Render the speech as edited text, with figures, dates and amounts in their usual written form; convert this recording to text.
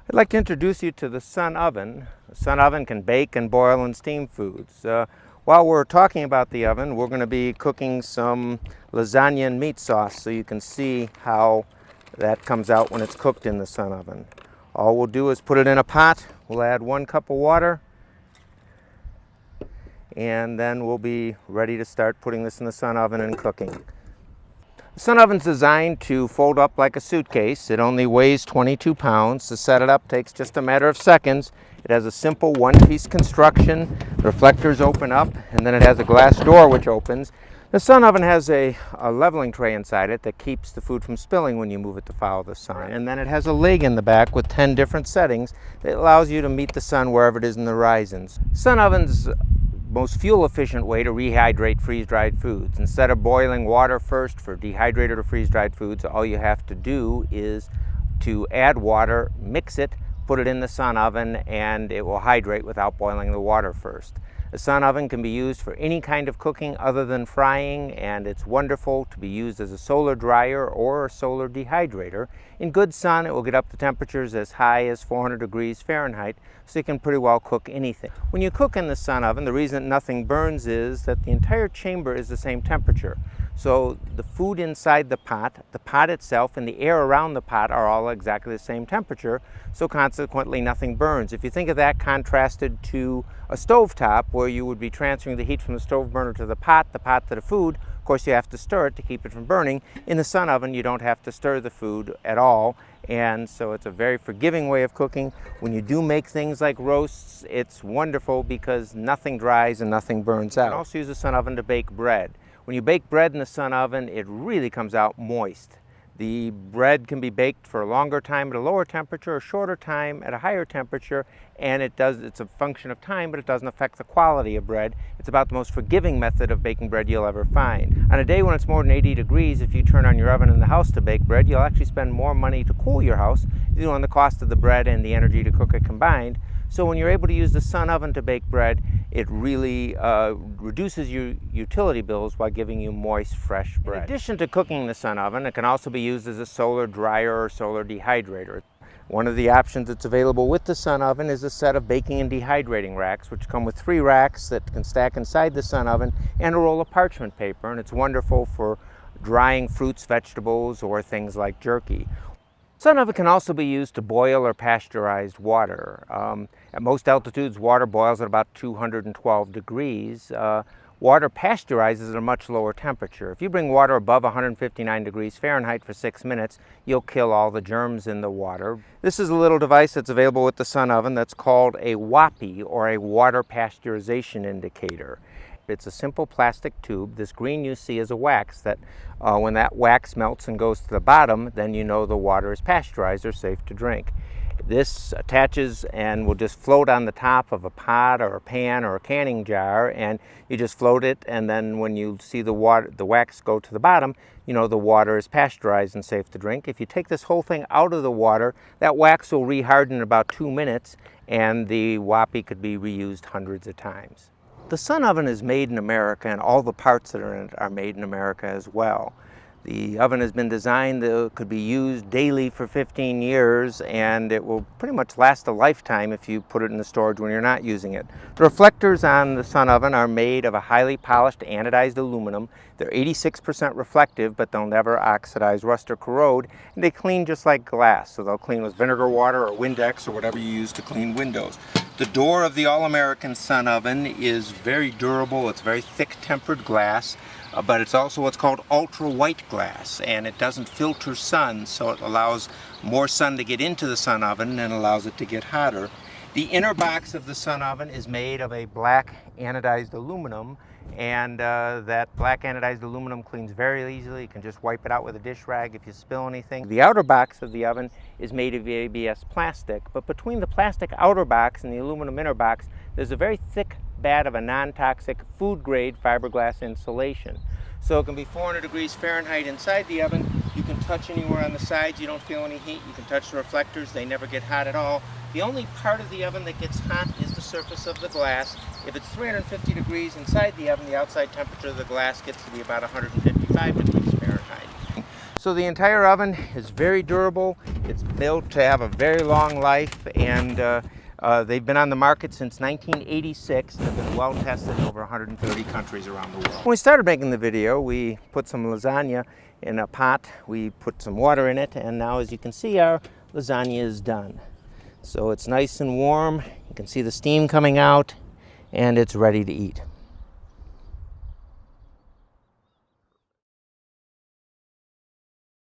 I'd like to introduce you to the Sun Oven. The Sun Oven can bake and boil and steam foods. While we're talking about the oven, we're going to be cooking some lasagna and meat sauce so you can see how that comes out when it's cooked in the Sun Oven. All we'll do is put it in a pot. We'll add 1 cup of water, and then we'll be ready to start putting this in the Sun Oven and cooking. The Sun Oven's designed to fold up like a suitcase. It only weighs 22 pounds. To set it up takes just a matter of seconds. It has a simple one-piece construction. The reflectors open up, and then it has a glass door which opens. The Sun Oven has a leveling tray inside it that keeps the food from spilling when you move it to follow the sun. And then it has a leg in the back with 10 different settings that allows you to meet the sun wherever it is in the horizons. Sun Oven's most fuel-efficient way to rehydrate freeze-dried foods. Instead of boiling water first for dehydrated or freeze-dried foods, all you have to do is to add water, mix it, put it in the Sun Oven, and it will hydrate without boiling the water first. The Sun Oven can be used for any kind of cooking other than frying, and it's wonderful to be used as a solar dryer or a solar dehydrator. In good sun, it will get up to temperatures as high as 400 degrees Fahrenheit, so you can pretty well cook anything. When you cook in the Sun Oven, the reason nothing burns is that the entire chamber is the same temperature. So the food inside the pot itself, and the air around the pot are all exactly the same temperature, so consequently nothing burns. If you think of that contrasted to a stovetop, where you would be transferring the heat from the stove burner to the pot to the food, of course you have to stir it to keep it from burning. In the Sun Oven, you don't have to stir the food at all, and so it's a very forgiving way of cooking. When you do make things like roasts, it's wonderful because nothing dries and nothing burns out. You can also use the Sun Oven to bake bread. When you bake bread in the Sun Oven, it really comes out moist. The bread can be baked for a longer time at a lower temperature, a shorter time at a higher temperature, and it's a function of time, but it doesn't affect the quality of bread. It's about the most forgiving method of baking bread you'll ever find. On a day when it's more than 80 degrees, if you turn on your oven in the house to bake bread, you'll actually spend more money to cool your house, on the cost of the bread and the energy to cook it combined. So when you're able to use the Sun Oven to bake bread, it really reduces your utility bills while giving you moist, fresh bread. In addition to cooking in the Sun Oven, it can also be used as a solar dryer or solar dehydrator. One of the options that's available with the Sun Oven is a set of baking and dehydrating racks, which come with 3 racks that can stack inside the Sun Oven and a roll of parchment paper, and it's wonderful for drying fruits, vegetables, or things like jerky. Sun Oven can also be used to boil or pasteurize water. At most altitudes, water boils at about 212 degrees. Water pasteurizes at a much lower temperature. If you bring water above 159 degrees Fahrenheit for 6 minutes, you'll kill all the germs in the water. This is a little device that's available with the Sun Oven that's called a WAPI, or a water pasteurization indicator. It's a simple plastic tube. This green you see is a wax that when that wax melts and goes to the bottom, then you know the water is pasteurized or safe to drink. This attaches and will just float on the top of a pot or a pan or a canning jar, and you just float it, and then when you see the wax go to the bottom, you know the water is pasteurized and safe to drink. If you take this whole thing out of the water, that wax will reharden in about 2 minutes, and the WAPI could be reused hundreds of times. The Sun Oven is made in America, and all the parts that are in it are made in America as well. The oven has been designed that it could be used daily for 15 years, and it will pretty much last a lifetime if you put it in the storage when you're not using it. The reflectors on the Sun Oven are made of a highly polished anodized aluminum. They're 86% reflective, but they'll never oxidize, rust, or corrode, and they clean just like glass. So they'll clean with vinegar water or Windex or whatever you use to clean windows. The door of the All-American Sun Oven is very durable. It's very thick tempered glass, but it's also what's called ultra white glass, and it doesn't filter sun, so it allows more sun to get into the Sun Oven and allows it to get hotter. The inner box of the Sun Oven is made of a black anodized aluminum, and that black anodized aluminum cleans very easily. You can just wipe it out with a dish rag if you spill anything. The outer box of the oven is made of ABS plastic, but between the plastic outer box and the aluminum inner box, there's a very thick band of a non-toxic food-grade fiberglass insulation. So it can be 400 degrees Fahrenheit inside the oven. You can touch anywhere on the sides, you don't feel any heat. You can touch the reflectors, they never get hot at all. The only part of the oven that gets hot is the surface of the glass. If it's 350 degrees inside the oven, the outside temperature of the glass gets to be about 155 degrees Fahrenheit. So the entire oven is very durable. It's built to have a very long life, and they've been on the market since 1986. They've been well tested in over 130 countries around the world. When we started making the video, we put some lasagna in a pot. We put some water in it, and now as you can see, our lasagna is done. So it's nice and warm. You can see the steam coming out, and it's ready to eat.